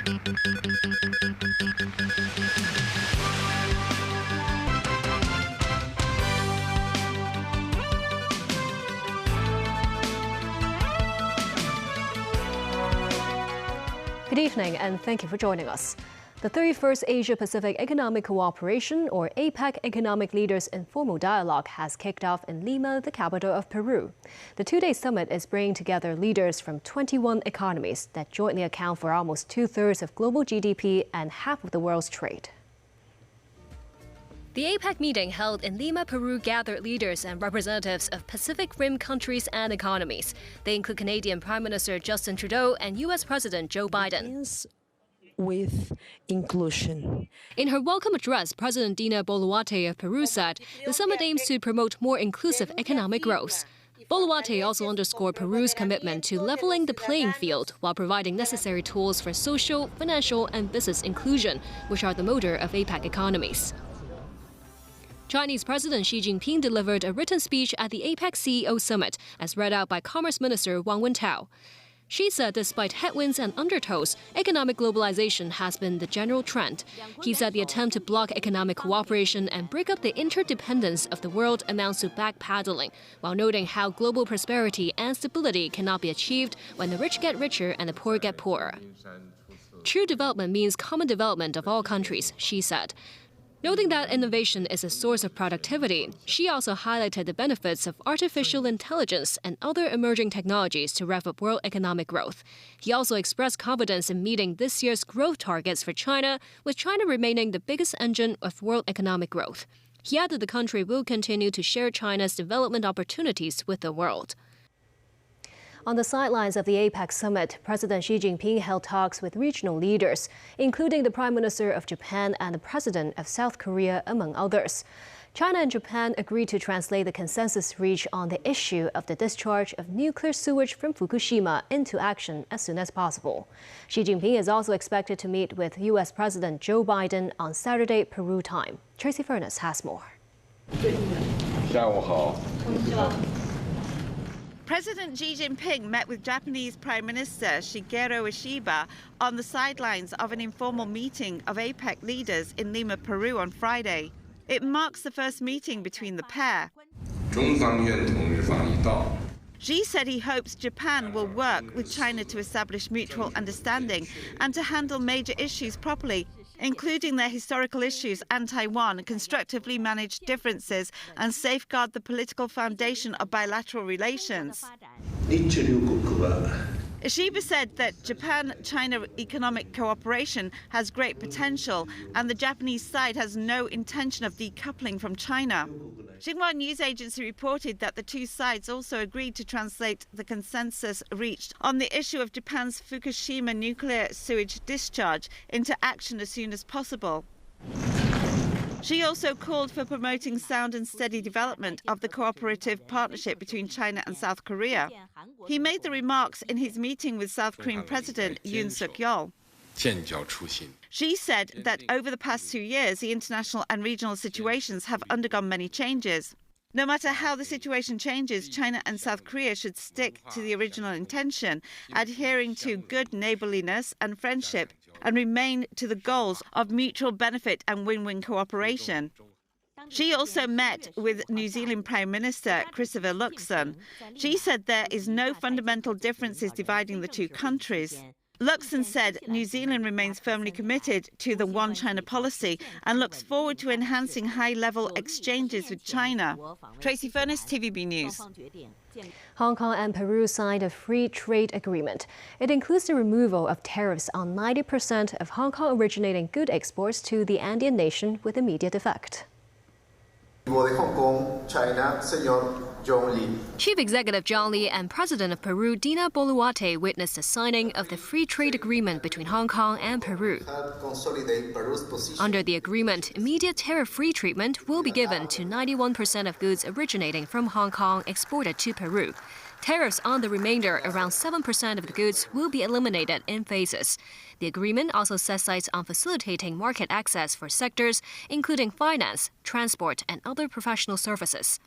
Good evening and thank you for joining us. The 31st Asia-Pacific Economic Cooperation, or APEC, Economic Leaders Informal Dialogue has kicked off in Lima, the capital of Peru. The two-day summit is bringing together leaders from 21 economies that jointly account for almost two-thirds of global GDP and half of the world's trade. The APEC meeting held in Lima, Peru gathered leaders and representatives of Pacific Rim countries and economies. They include Canadian Prime Minister Justin Trudeau and U.S. President Joe Biden. With inclusion. In her welcome address, President Dina Boluarte of Peru said the summit aims to promote more inclusive economic growth. Boluarte also underscored Peru's commitment to leveling the playing field while providing necessary tools for social, financial, and business inclusion, which are the motor of APEC economies. Chinese President Xi Jinping delivered a written speech at the APEC CEO Summit, as read out by Commerce Minister Wang Wentao. Xi said despite headwinds and undertows, economic globalization has been the general trend. He said the attempt to block economic cooperation and break up the interdependence of the world amounts to backpedaling, while noting how global prosperity and stability cannot be achieved when the rich get richer and the poor get poorer. True development means common development of all countries, Xi said. Noting that innovation is a source of productivity, Xi also highlighted the benefits of artificial intelligence and other emerging technologies to rev up world economic growth. He also expressed confidence in meeting this year's growth targets for China, with China remaining the biggest engine of world economic growth. He added the country will continue to share China's development opportunities with the world. On the sidelines of the APEC summit, President Xi Jinping held talks with regional leaders, including the Prime Minister of Japan and the President of South Korea, among others. China and Japan agreed to translate the consensus reached on the issue of the discharge of nuclear sewage from Fukushima into action as soon as possible. Xi Jinping is also expected to meet with U.S. President Joe Biden on Saturday, Peru time. Tracy Furness has more. President Xi Jinping met with Japanese Prime Minister Shigeru Ishiba on the sidelines of an informal meeting of APEC leaders in Lima, Peru on Friday. It marks the first meeting between the pair. Xi said he hopes Japan will work with China to establish mutual understanding and to handle major issues properly, including their historical issues and Taiwan, constructively manage differences and safeguard the political foundation of bilateral relations. Ishiba said that Japan-China economic cooperation has great potential and the Japanese side has no intention of decoupling from China. Xinhua news agency reported that the two sides also agreed to translate the consensus reached on the issue of Japan's Fukushima nuclear sewage discharge into action as soon as possible. She also called for promoting sound and steady development of the cooperative partnership between China and South Korea. He made the remarks in his meeting with South Korean President Yoon Suk-yeol. She said that over the past 2 years, the international and regional situations have undergone many changes. No matter how the situation changes, China and South Korea should stick to the original intention, adhering to good neighborliness and friendship, and remain to the goals of mutual benefit and win-win cooperation. She also met with New Zealand Prime Minister Christopher Luxon. She said there is no fundamental differences dividing the two countries. Luxon said New Zealand remains firmly committed to the One China policy and looks forward to enhancing high-level exchanges with China. Tracy Furness, TVB News. Hong Kong and Peru signed a free trade agreement. It includes the removal of tariffs on 90% of Hong Kong-originating good exports to the Andean nation with immediate effect. Chief Executive John Lee and President of Peru Dina Boluarte witnessed the signing of the free trade agreement between Hong Kong and Peru. Under the agreement, immediate tariff-free treatment will be given to 91% of goods originating from Hong Kong exported to Peru. Tariffs on the remainder, around 7% of the goods, will be eliminated in phases. The agreement also sets sights on facilitating market access for sectors, including finance, transport, and other professional services.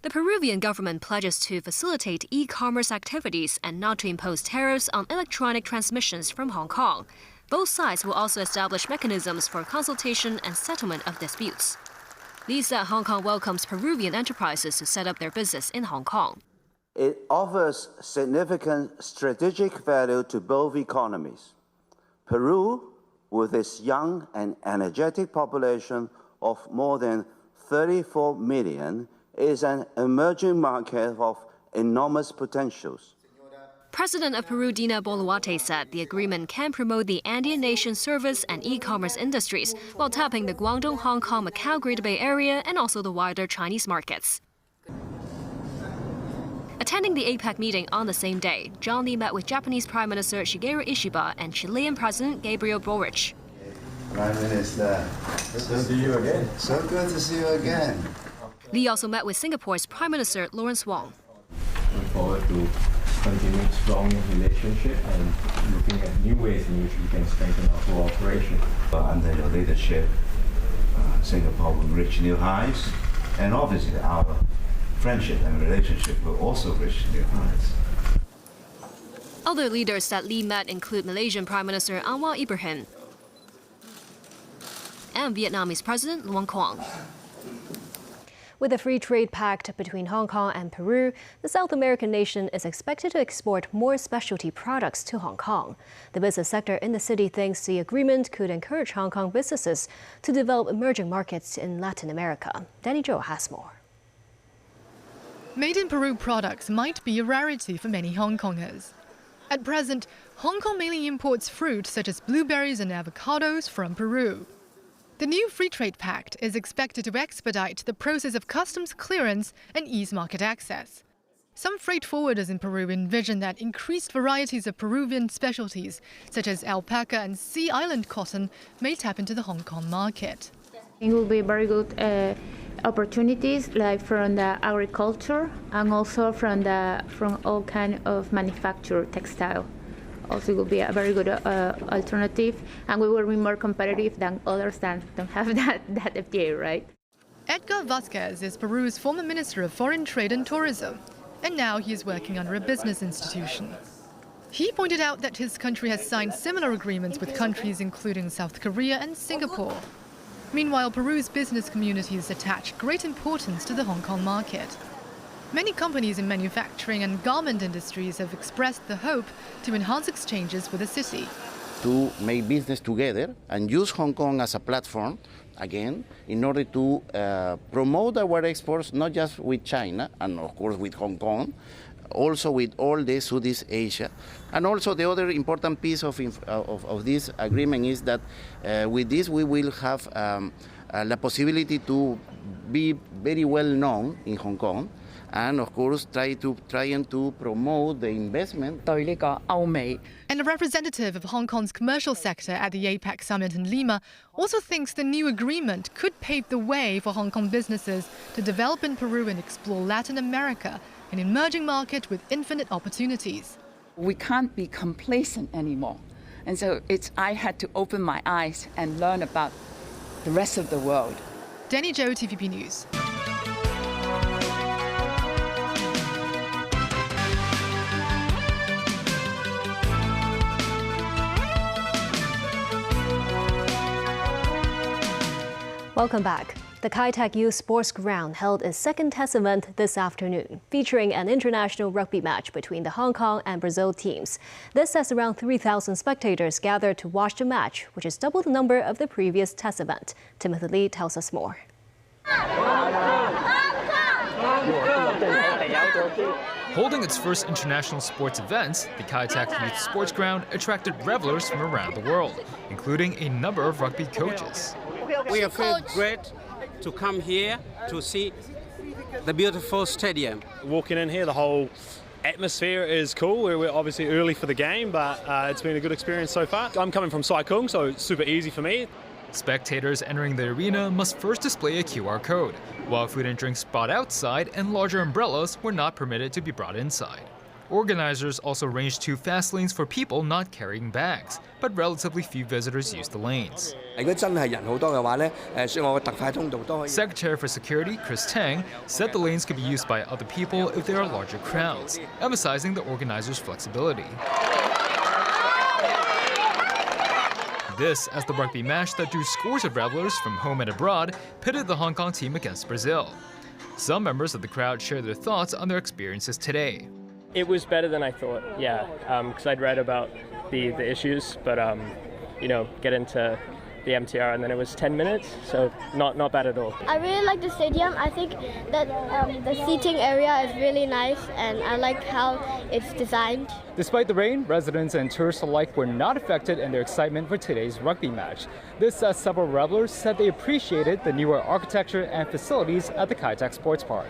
The Peruvian government pledges to facilitate e-commerce activities and not to impose tariffs on electronic transmissions from Hong Kong. Both sides will also establish mechanisms for consultation and settlement of disputes. Li said Hong Kong welcomes Peruvian enterprises to set up their business in Hong Kong. It offers significant strategic value to both economies. Peru, with its young and energetic population of more than 34 million, is an emerging market of enormous potentials. President of Peru, Dina Boluarte, said the agreement can promote the Andean nation service and e-commerce industries while tapping the Guangdong, Hong Kong, Macau, Greater Bay Area and also the wider Chinese markets. Attending the APEC meeting on the same day, John Lee met with Japanese Prime Minister Shigeru Ishiba and Chilean President Gabriel Boric. Prime Minister, good to see you again. So good to see you again. Lee also met with Singapore's Prime Minister Lawrence Wong. Looking forward to continuing strong relationship and looking at new ways in which we can strengthen our cooperation. Under your leadership, Singapore will reach new heights, and obviously our friendship and relationship will also reach new heights. Other leaders that Lee met include Malaysian Prime Minister Anwar Ibrahim and Vietnamese President Luong Quang. With a free trade pact between Hong Kong and Peru, the South American nation is expected to export more specialty products to Hong Kong. The business sector in the city thinks the agreement could encourage Hong Kong businesses to develop emerging markets in Latin America. Danny Zhou has more. Made in Peru products might be a rarity for many Hong Kongers. At present, Hong Kong mainly imports fruit such as blueberries and avocados from Peru. The new Free Trade Pact is expected to expedite the process of customs clearance and ease market access. Some freight forwarders in Peru envision that increased varieties of Peruvian specialties, such as alpaca and sea island cotton, may tap into the Hong Kong market. It will be very good opportunities, like from the agriculture and also from all kind of manufactured textile. Also, it will be a very good alternative, and we will be more competitive than others that don't have that FTA, right? Edgar Vasquez is Peru's former Minister of Foreign Trade and Tourism, and now he is working under a business institution. He pointed out that his country has signed similar agreements with countries including South Korea and Singapore. Meanwhile, Peru's business communities attach great importance to the Hong Kong market. Many companies in manufacturing and garment industries have expressed the hope to enhance exchanges with the city. To make business together and use Hong Kong as a platform, again, in order to promote our exports, not just with China and of course with Hong Kong, also with all the Southeast Asia. And also the other important piece of this agreement is that with this we will have the possibility to be very well known in Hong Kong, and of course trying to promote the investment. And a representative of Hong Kong's commercial sector at the APEC summit in Lima also thinks the new agreement could pave the way for Hong Kong businesses to develop in Peru and explore Latin America, an emerging market with infinite opportunities. We can't be complacent anymore. And so I had to open my eyes and learn about the rest of the world. Danny Zhou, TVB News. Welcome back. The Kai Tak Youth Sports Ground held its second test event this afternoon, featuring an international rugby match between the Hong Kong and Brazil teams. This as around 3,000 spectators gathered to watch the match, which is double the number of the previous test event. Timothy Lee tells us more. Holding its first international sports events, the Kai Tak Youth Sports Ground attracted revelers from around the world, including a number of rugby coaches. We feel great to come here to see the beautiful stadium. Walking in here, the whole atmosphere is cool. We're obviously early for the game, but it's been a good experience so far. I'm coming from Sai Kung, so it's super easy for me. Spectators entering the arena must first display a QR code, while food and drinks brought outside and larger umbrellas were not permitted to be brought inside. Organizers also arranged 2 fast lanes for people not carrying bags, but relatively few visitors used the lanes. Secretary for Security Chris Tang said the lanes could be used by other people if there are larger crowds, emphasizing the organizers' flexibility. This as the rugby match that drew scores of revelers from home and abroad pitted the Hong Kong team against Brazil. Some members of the crowd shared their thoughts on their experiences today. It was better than I thought, yeah, because I'd read about the issues, but get into the MTR and then it was 10 minutes, so not bad at all. I really like the stadium. I think that the seating area is really nice and I like how it's designed. Despite the rain, residents and tourists alike were not affected in their excitement for today's rugby match. This as several revelers said they appreciated the newer architecture and facilities at the Kai Tak Sports Park.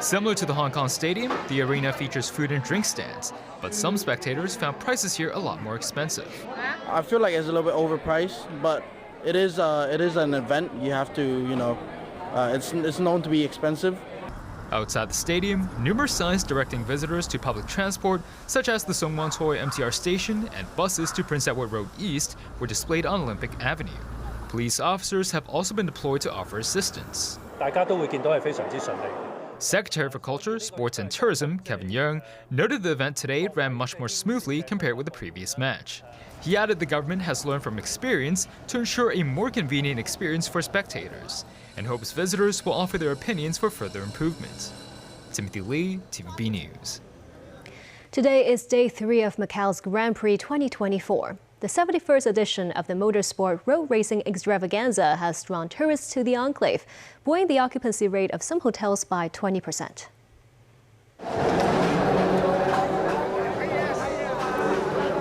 Similar to the Hong Kong Stadium, the arena features food and drink stands, but some spectators found prices here a lot more expensive. I feel like it's a little bit overpriced, but it is an event. You have to, it's known to be expensive. Outside the stadium, numerous signs directing visitors to public transport, such as the Song Won Choi MTR station and buses to Prince Edward Road East, were displayed on Olympic Avenue. Police officers have also been deployed to offer assistance. Secretary for Culture, Sports and Tourism, Kevin Yeung, noted the event today ran much more smoothly compared with the previous match. He added the government has learned from experience to ensure a more convenient experience for spectators, and hopes visitors will offer their opinions for further improvements. Timothy Lee, TVB News. Today is day 3 of Macau's Grand Prix 2024. The 71st edition of the motorsport road racing extravaganza has drawn tourists to the enclave, buoying the occupancy rate of some hotels by 20%.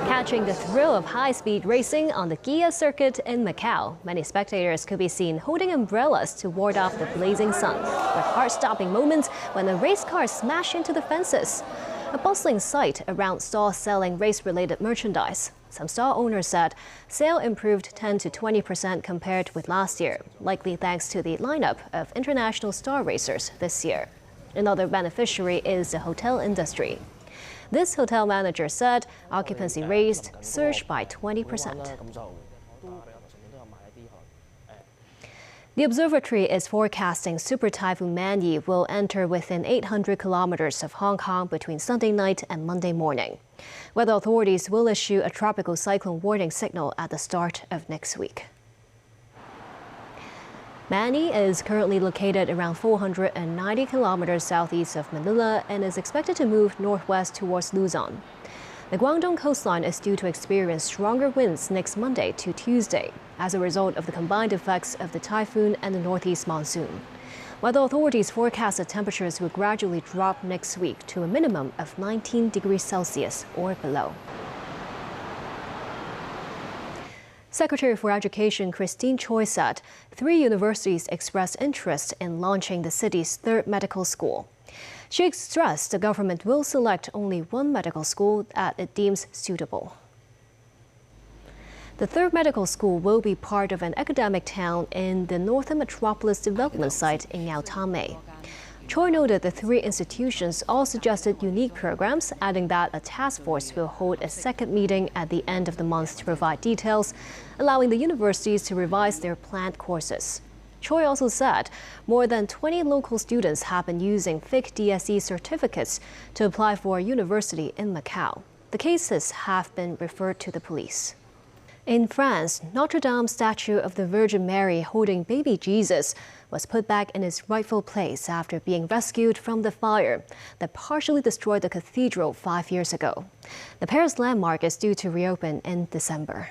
Catching the thrill of high-speed racing on the Gia circuit in Macau, many spectators could be seen holding umbrellas to ward off the blazing sun, with heart-stopping moments when a race car smashed into the fences. A bustling sight around stalls selling race-related merchandise. Some stall owners said sale improved 10 to 20% compared with last year, likely thanks to the lineup of international star racers this year. Another beneficiary is the hotel industry. This hotel manager said occupancy rates surged by 20%. The observatory is forecasting Super Typhoon Manny will enter within 800 kilometers of Hong Kong between Sunday night and Monday morning. Weather authorities will issue a tropical cyclone warning signal at the start of next week. Manny is currently located around 490 kilometers southeast of Manila and is expected to move northwest towards Luzon. The Guangdong coastline is due to experience stronger winds next Monday to Tuesday as a result of the combined effects of the typhoon and the northeast monsoon. Weather authorities forecast the temperatures will gradually drop next week to a minimum of 19 degrees Celsius or below. Secretary for Education Christine Choi said 3 universities expressed interest in launching the city's 3rd medical school. She stressed the government will select only 1 medical school that it deems suitable. The 3rd medical school will be part of an academic town in the Northern Metropolis development site in Yaotame. Choi noted the 3 institutions all suggested unique programs, adding that a task force will hold a second meeting at the end of the month to provide details, allowing the universities to revise their planned courses. Choi also said more than 20 local students have been using fake DSE certificates to apply for a university in Macau. The cases have been referred to the police. In France, Notre Dame statue of the Virgin Mary holding baby Jesus was put back in its rightful place after being rescued from the fire that partially destroyed the cathedral 5 years ago. The Paris landmark is due to reopen in December.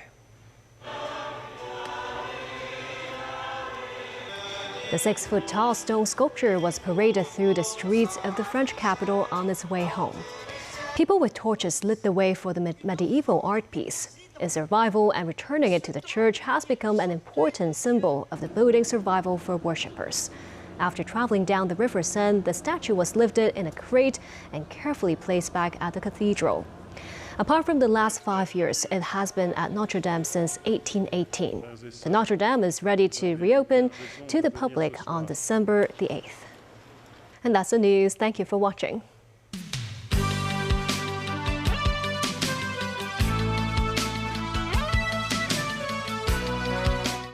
The 6-foot-tall stone sculpture was paraded through the streets of the French capital on its way home. People with torches lit the way for the medieval art piece. Its survival and returning it to the church has become an important symbol of the building's survival for worshippers. After traveling down the River Seine, the statue was lifted in a crate and carefully placed back at the cathedral. Apart from the last 5 years, it has been at Notre Dame since 1818. The Notre Dame is ready to reopen to the public on December the 8th. And that's the news. Thank you for watching.